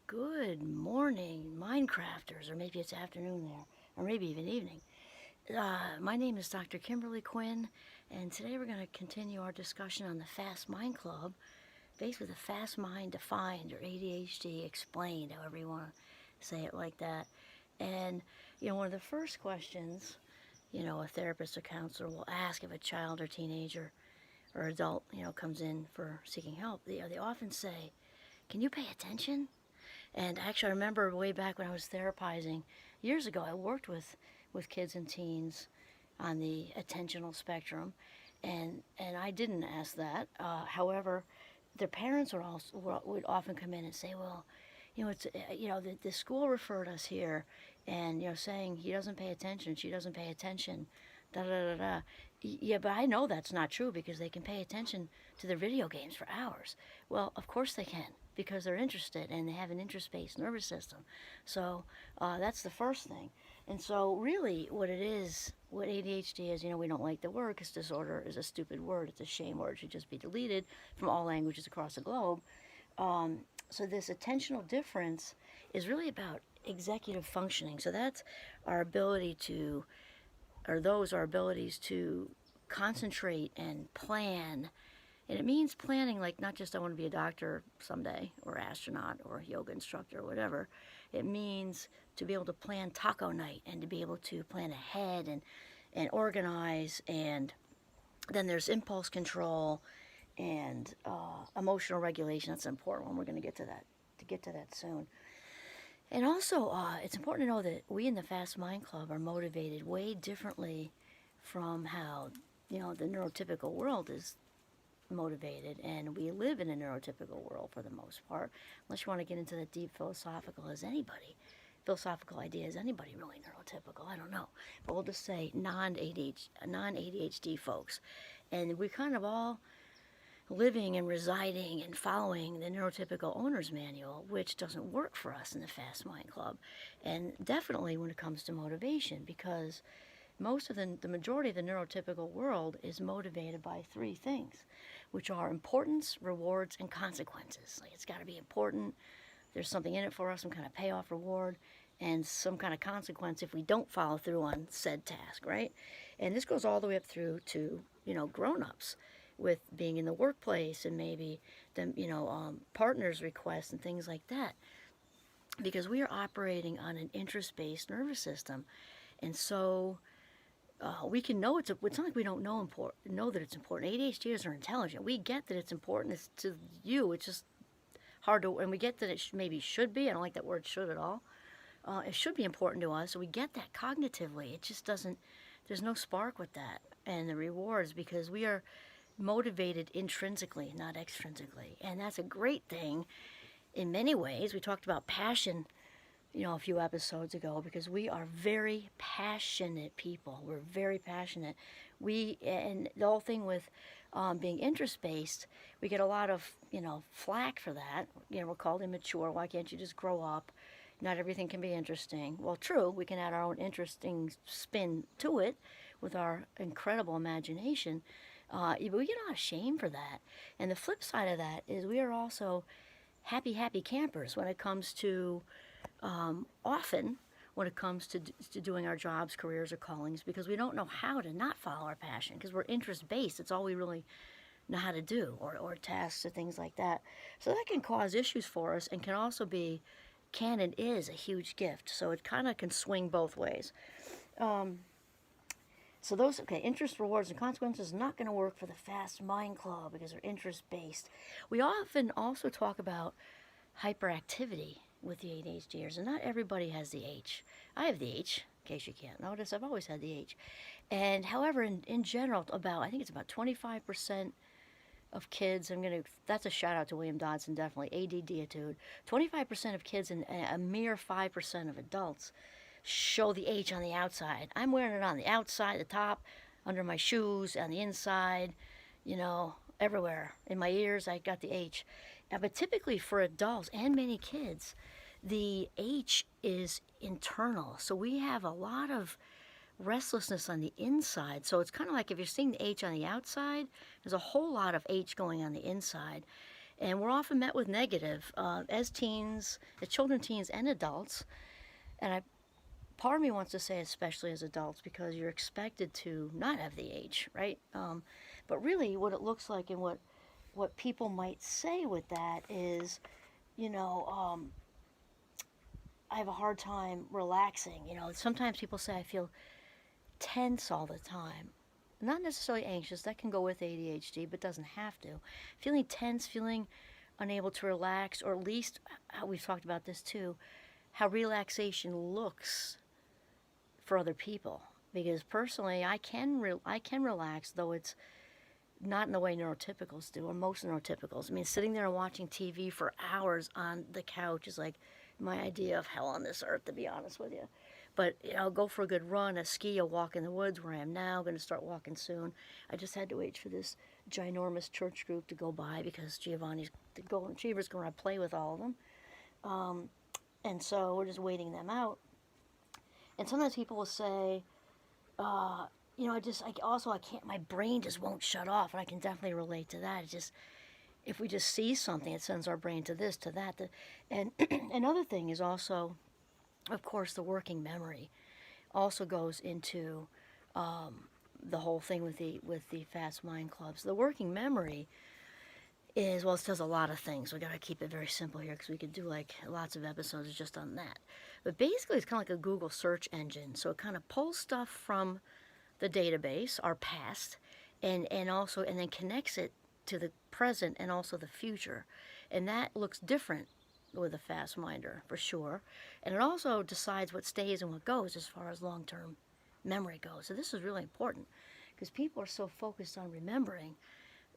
Good morning, Mindcrafters, or maybe it's afternoon there, or maybe even evening. My name is Dr. Kimberly Quinn, and today we're going to continue our discussion on the Fast Mind Club, based with the Fast Mind Defined, or ADHD Explained, however you want to say it like that. And, one of the first questions, a therapist or counselor will ask if a child or teenager or adult, comes in for seeking help. They often say, "Can you pay attention?" And actually, I remember way back when I was therapizing years ago, I worked with kids and teens on the attentional spectrum, and I didn't ask that. However, their parents would often come in and say, "Well, it's the school referred us here, and saying he doesn't pay attention, she doesn't pay attention, da da da da." Yeah, but I know that's not true because they can pay attention to their video games for hours. Well, of course they can, because they're interested and they have an interest-based nervous system. So that's the first thing. And so really what it is, what ADHD is, we don't like the word because disorder is a stupid word. It's a shame word. It should just be deleted from all languages across the globe. So this attentional difference is really about executive functioning. So that's our ability to, our abilities to concentrate and plan. And it means planning, like not just I want to be a doctor someday, or astronaut, or yoga instructor, or whatever. It means to be able to plan taco night and to be able to plan ahead and organize. And then there's impulse control and emotional regulation. That's an important one. We're going to get to that soon. And also, it's important to know that we in the Fast Mind Club are motivated way differently from how, the neurotypical world is motivated. And we live in a neurotypical world for the most part, unless you want to get into the deep philosophical idea. Is anybody really neurotypical? I don't know. But we'll just say non-ADHD folks. And we kind of all living and residing and following the neurotypical owner's manual, which doesn't work for us in the Fast Mind Club. And definitely when it comes to motivation, because the majority of the neurotypical world is motivated by three things, which are importance, rewards, and consequences. Like, it's got to be important. There's something in it for us, some kind of payoff, reward, and some kind of consequence if we don't follow through on said task, right? And this goes all the way up through to, grown-ups, with being in the workplace and maybe the partners' requests and things like that, because we are operating on an interest-based nervous system. And so we can know it's not like we don't know that it's important. ADHDers are intelligent. We get that it's important. It's to you. It's just hard to, and we get that it maybe should be. I don't like that word "should" at all. It should be important to us, so we get that cognitively. It just doesn't. There's no spark with that, and the rewards, because we are motivated intrinsically, not extrinsically, and that's a great thing in many ways. We talked about passion, a few episodes ago, because we are very passionate people. We're very passionate. And the whole thing with being interest-based, we get a lot of, flack for that. We're called immature. Why can't you just grow up? Not everything can be interesting. Well, true, we can add our own interesting spin to it with our incredible imagination. But we get a lot of shame for that. And the flip side of that is we are also happy campers when it comes to, often when it comes to doing our jobs, careers, or callings, because we don't know how to not follow our passion, because we're interest-based. It's all we really know how to do, or tasks or things like that. So that can cause issues for us, and can and is a huge gift. So it kind of can swing both ways. So those, interest, rewards, and consequences is not going to work for the Fast Mind Club because they're interest-based. We often also talk about hyperactivity with the ADHDers, and not everybody has the H. I have the H, in case you can't notice. I've always had the H. And however, in general, I think it's about 25% of kids, that's a shout out to William Dodson, definitely, ADDitude. 25% of kids and a mere 5% of adults show the H on the outside. I'm wearing it on the outside, the top, under my shoes, on the inside, everywhere. In my ears, I got the H. But typically for adults and many kids, the H is internal. So we have a lot of restlessness on the inside. So it's kind of like if you're seeing the H on the outside, there's a whole lot of H going on the inside. And we're often met with negative as teens, as children, teens, and adults. And part of me wants to say especially as adults, because you're expected to not have the age, right? But really what it looks like and what people might say with that is, I have a hard time relaxing. Sometimes people say I feel tense all the time. Not necessarily anxious, that can go with ADHD, but doesn't have to. Feeling tense, feeling unable to relax, or at least, we've talked about this too, how relaxation looks for other people. Because personally, I can relax, though it's not in the way neurotypicals do, or most neurotypicals. I mean, sitting there and watching TV for hours on the couch is like my idea of hell on this earth, to be honest with you. But go for a good run, a ski, a walk in the woods where I am now. I'm going to start walking soon. I just had to wait for this ginormous church group to go by because Giovanni's the Golden Retriever's going to play with all of them. And so we're just waiting them out. And sometimes people will say, I can't, my brain just won't shut off. And I can definitely relate to that. It's just, if we just see something, it sends our brain to this, to that. And another thing is also, of course, the working memory also goes into the whole thing with the fast mind clubs. The working memory is, well, it does a lot of things. We got to keep it very simple here because we could do like lots of episodes just on that. But basically, it's kind of like a Google search engine. So it kind of pulls stuff from the database, our past, and then connects it to the present and also the future. And that looks different with a fast minder, for sure. And it also decides what stays and what goes as far as long-term memory goes. So this is really important because people are so focused on remembering,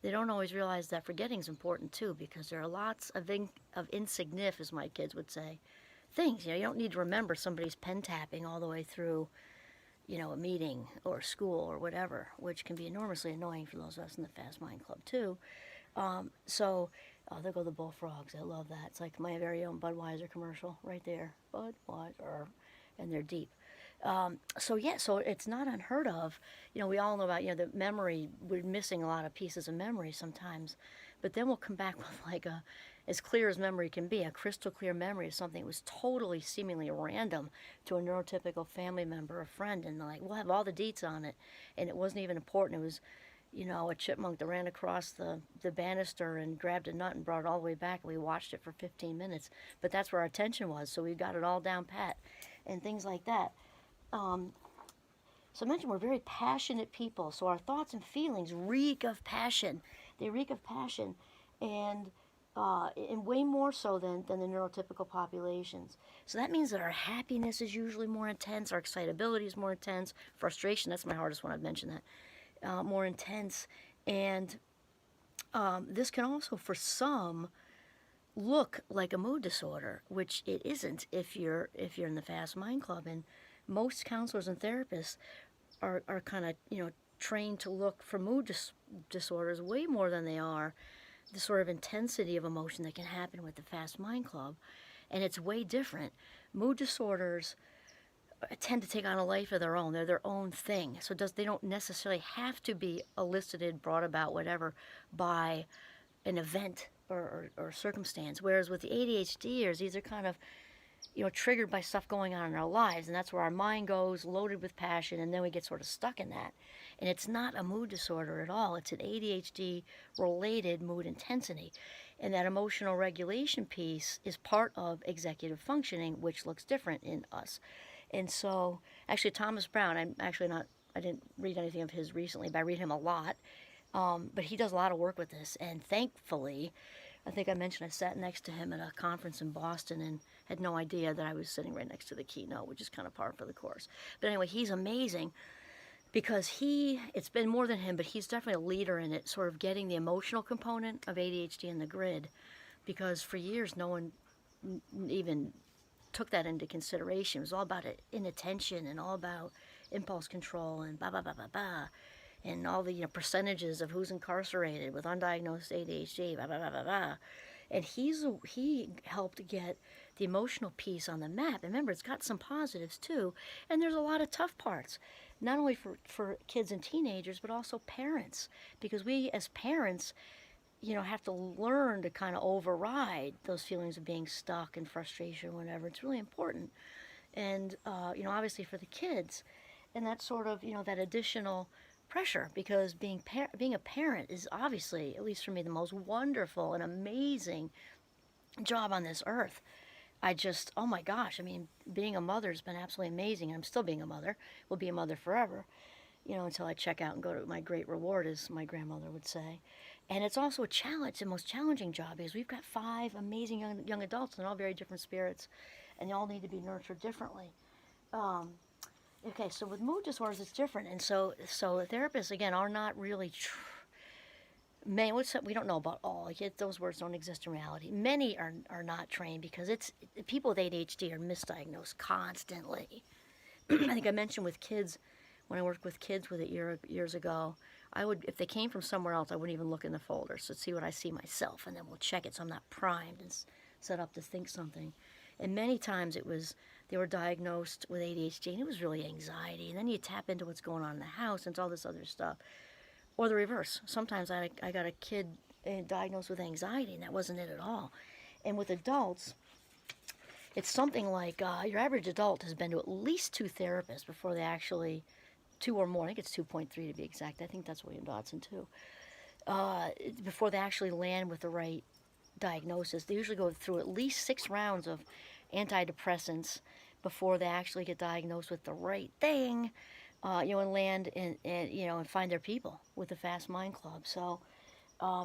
they don't always realize that forgetting is important too, because there are lots of insignificant, as my kids would say, things. You don't need to remember somebody's pen tapping all the way through, a meeting or school or whatever, which can be enormously annoying for those of us in the Fast Mind Club too. There go the bullfrogs. I love that. It's like my very own Budweiser commercial right there. Budweiser, and they're deep. So it's not unheard of. We all know about, the memory. We're missing a lot of pieces of memory sometimes. But then we'll come back with like as clear as memory can be, a crystal clear memory of something that was totally seemingly random to a neurotypical family member or friend. And like, we'll have all the deets on it. And it wasn't even important. It was, a chipmunk that ran across the banister and grabbed a nut and brought it all the way back. And we watched it for 15 minutes. But that's where our attention was. So we got it all down pat and things like that. So I mentioned we're very passionate people. So our thoughts and feelings reek of passion. They reek of passion. And way more so than the neurotypical populations. So that means that our happiness is usually more intense. Our excitability is more intense. Frustration, that's my hardest one. I've mentioned that. More intense, and this can also, for some, look like a mood disorder, which it isn't if you're in the Fast Mind Club. And most counselors and therapists are kind of trained to look for mood disorders way more than they are the sort of intensity of emotion that can happen with the Fast Mind Club, and it's way different. Mood disorders tend to take on a life of their own. They're their own thing. So they don't necessarily have to be elicited, brought about, whatever, by an event or circumstance. Whereas with the ADHDers, these are kind of, triggered by stuff going on in our lives. And that's where our mind goes, loaded with passion, and then we get sort of stuck in that. And it's not a mood disorder at all. It's an ADHD-related mood intensity. And that emotional regulation piece is part of executive functioning, which looks different in us. And so, actually, Thomas Brown, I didn't read anything of his recently, but I read him a lot. But he does a lot of work with this. And thankfully, I think I mentioned I sat next to him at a conference in Boston and had no idea that I was sitting right next to the keynote, which is kind of par for the course. But anyway, he's amazing because it's been more than him, but he's definitely a leader in it, sort of getting the emotional component of ADHD in the grid. Because for years, no one even took that into consideration. It was all about inattention and all about impulse control and and all the percentages of who's incarcerated with undiagnosed ADHD, And he helped get the emotional piece on the map. And remember, it's got some positives too, and there's a lot of tough parts, not only for kids and teenagers, but also parents, because we as parents, have to learn to kind of override those feelings of being stuck and frustration, whatever. It's really important. And, obviously for the kids, and that sort of, that additional pressure, because being a parent is obviously, at least for me, the most wonderful and amazing job on this earth. Oh my gosh, I mean, being a mother has been absolutely amazing. I'm still being a mother. Will be a mother forever, until I check out and go to my great reward, as my grandmother would say. And it's also a challenge, the most challenging job, because we've got 5 amazing young adults, and all very different spirits, and they all need to be nurtured differently. Okay, so with mood disorders, it's different. And so therapists, again, are not really we don't know about all. Those words don't exist in reality. Many are not trained, because people with ADHD are misdiagnosed constantly. I think I mentioned with kids, when I worked with kids with it years ago, if they came from somewhere else, I wouldn't even look in the folders to see what I see myself, and then we'll check it so I'm not primed and set up to think something. And many times they were diagnosed with ADHD, and it was really anxiety. And then you tap into what's going on in the house, and it's all this other stuff. Or the reverse. Sometimes I got a kid diagnosed with anxiety, and that wasn't it at all. And with adults, it's something like your average adult has been to at least 2 therapists before they actually, 2 or more, I think it's 2.3 to be exact. I think that's William Dodson too. Before they actually land with the right diagnosis. They usually go through at least 6 rounds of antidepressants before they actually get diagnosed with the right thing, and land and find their people with the Fast Mind Club. So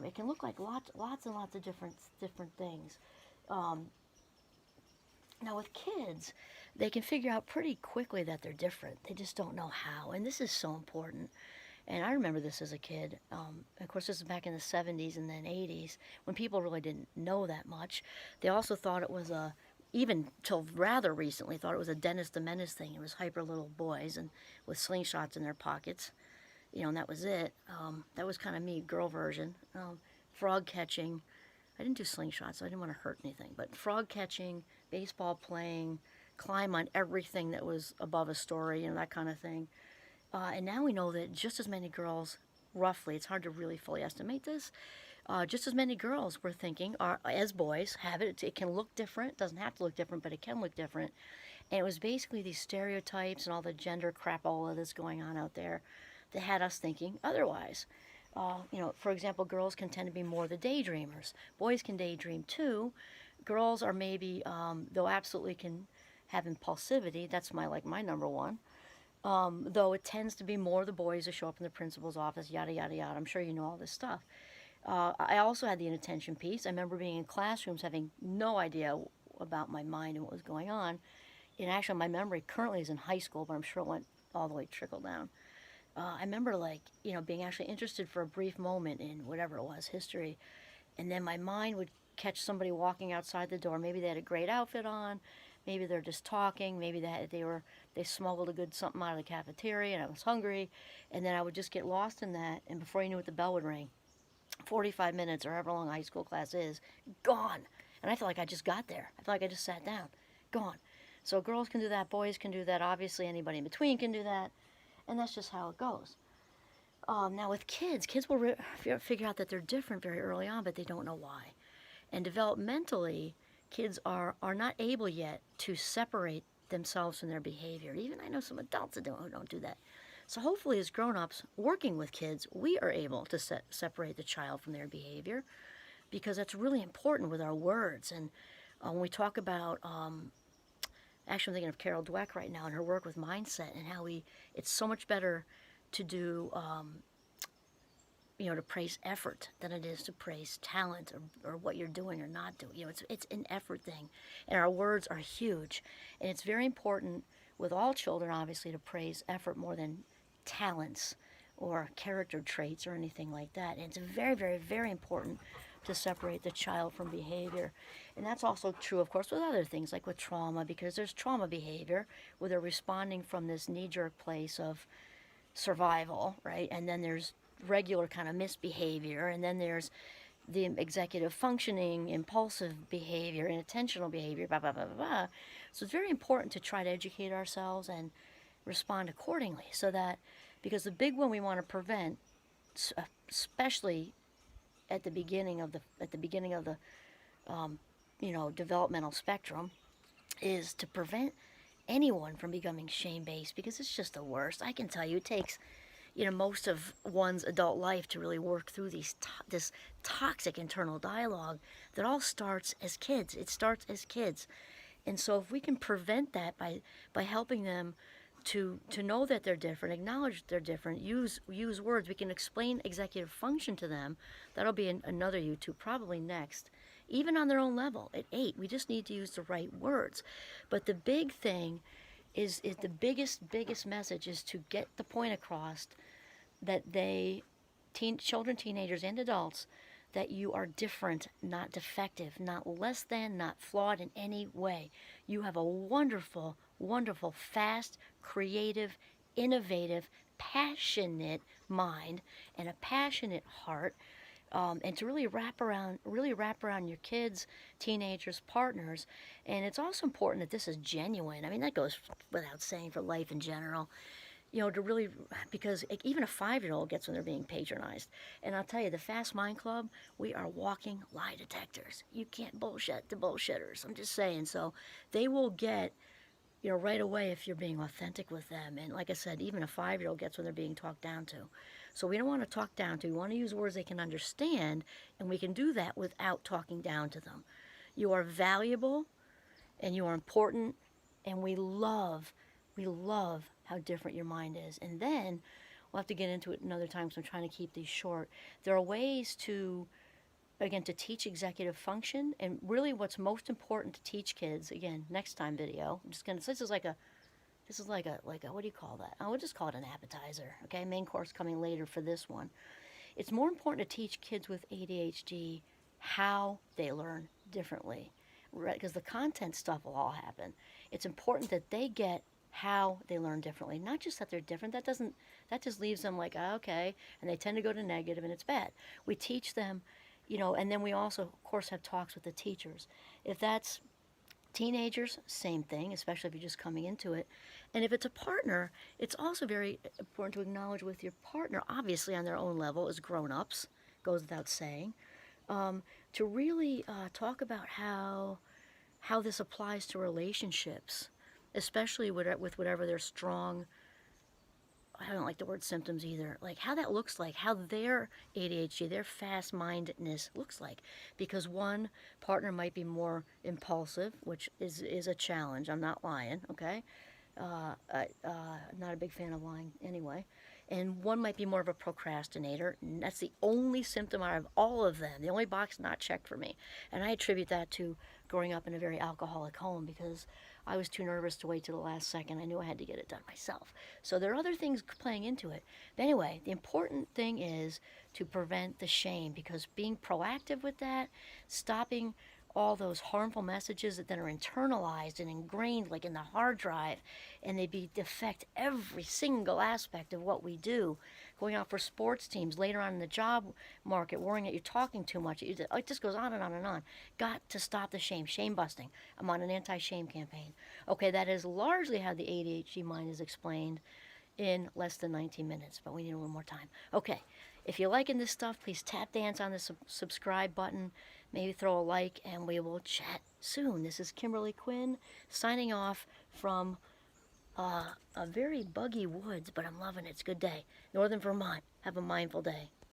it can look like lots and lots of different things. Now with kids, they can figure out pretty quickly that they're different. They just don't know how, and this is so important. And I remember this as a kid. Of course, this is back in the 70s and then 80s, when people really didn't know that much. They also thought it was even till rather recently, thought it was a Dennis the Menace thing. It was hyper little boys and with slingshots in their pockets, and that was it. That was kind of me, girl version. Frog catching. I didn't do slingshots, so I didn't want to hurt anything. But frog catching, baseball playing, climb on everything that was above a story, that kind of thing. And now we know that just as many girls, roughly, it's hard to really fully estimate this, just as many girls, we're thinking, as boys, have it. It can look different. It doesn't have to look different, but it can look different. And it was basically these stereotypes and all the gender crapola that's going on out there that had us thinking otherwise. For example, girls can tend to be more the daydreamers. Boys can daydream too. Girls are maybe, though absolutely can have impulsivity. That's my number one. Though it tends to be more the boys who show up in the principal's office, yada, yada, yada. I'm sure you know all this stuff. I also had the inattention piece. I remember being in classrooms having no idea about my mind and what was going on. And actually, my memory currently is in high school, but I'm sure it went all the way trickle down. I remember, being actually interested for a brief moment in whatever it was, history. And then my mind would catch somebody walking outside the door. Maybe they had a great outfit on. Maybe they're just talking. Maybe they smuggled a good something out of the cafeteria, and I was hungry. And then I would just get lost in that. And before you knew it, the bell would ring. 45 minutes or however long a high school class is, gone. And I feel like I just got there. I feel like I just sat down. Gone. So girls can do that. Boys can do that. Obviously, anybody in between can do that. And that's just how it goes. Now with kids will figure out that they're different very early on, but they don't know why. And developmentally, kids are not able yet to separate themselves from their behavior. Even I know some adults that don't do that. So hopefully as grown-ups working with kids, we are able to separate the child from their behavior, because that's really important with our words. And when we talk about, actually I'm thinking of Carol Dweck right now and her work with mindset, and how it's so much better to do, to praise effort than it is to praise talent or what you're doing or not doing. It's an effort thing. And our words are huge. And it's very important with all children, obviously, to praise effort more than talents or character traits or anything like that. And it's very, very, very important to separate the child from behavior. And that's also true, of course, with other things, like with trauma, because there's trauma behavior where they're responding from this knee-jerk place of survival, right? And then there's regular kind of misbehavior, and then there's the executive functioning, impulsive behavior, inattentional behavior, blah, blah, blah, blah, blah. So it's very important to try to educate ourselves and respond accordingly, so that, because the big one we want to prevent, especially at the beginning of the developmental spectrum, is to prevent anyone from becoming shame-based, because it's just the worst. I can tell you, it takes most of one's adult life to really work through this toxic internal dialogue that all starts as kids. It starts as kids. And so if we can prevent that by helping them to know that they're different, acknowledge they're different, use words, we can explain executive function to them. That'll be another YouTube, probably next. Even on their own level, at 8, we just need to use the right words. But the big thing is the biggest message is to get the point across that children, teenagers, and adults, that you are different, not defective, not less than, not flawed in any way. You have a wonderful, wonderful, fast, creative, innovative, passionate mind and a passionate heart. And to really wrap around your kids, teenagers, partners. And it's also important that this is genuine. I mean, that goes without saying for life in general. To really, because even a 5-year-old gets when they're being patronized. And I'll tell you, the Fast Mind Club, we are walking lie detectors. You can't bullshit the bullshitters. I'm just saying. So they will get, right away if you're being authentic with them. And like I said, even a 5-year-old gets when they're being talked down to. So we don't want to talk down to. We want to use words they can understand, and we can do that without talking down to them. You are valuable, and you are important, and we love how different your mind is. And then we'll have to get into it another time, so I'm trying to keep these short. There are ways to teach executive function, and really what's most important to teach kids, again, next time video, this is like a, what do you call that? We'll just call it an appetizer, okay? Main course coming later for this one. It's more important to teach kids with ADHD how they learn differently, right? Because the content stuff will all happen. It's important that they get how they learn differently, not just that they're different. That just leaves them like, okay, and they tend to go to negative, and it's bad. We teach them, and then we also, of course, have talks with the teachers. If that's teenagers, same thing, especially if you're just coming into it. And if it's a partner, it's also very important to acknowledge with your partner, obviously on their own level as grown-ups, goes without saying, to really talk about how this applies to relationships, especially with whatever their strong, I don't like the word symptoms either, like how that looks like, how their ADHD, their fast-mindedness looks like. Because one partner might be more impulsive, which is a challenge. I'm not lying, okay? Not a big fan of lying anyway. And one might be more of a procrastinator. And that's the only symptom out of all of them, the only box not checked for me. And I attribute that to growing up in a very alcoholic home, because I was too nervous to wait till the last second. I knew I had to get it done myself. So there are other things playing into it. But anyway, the important thing is to prevent the shame, because being proactive with that, stopping all those harmful messages that then are internalized and ingrained like in the hard drive, and they affect every single aspect of what we do. Going out for sports teams, later on in the job market, worrying that you're talking too much. It just goes on and on and on. Got to stop the shame busting. I'm on an anti-shame campaign. Okay, that is largely how the ADHD mind is explained in less than 19 minutes, but we need a little more time. Okay, if you're liking this stuff, please tap dance on the subscribe button. Maybe throw a like, and we will chat soon. This is Kimberly Quinn signing off from a very buggy woods, but I'm loving it. It's a good day. Northern Vermont. Have a mindful day.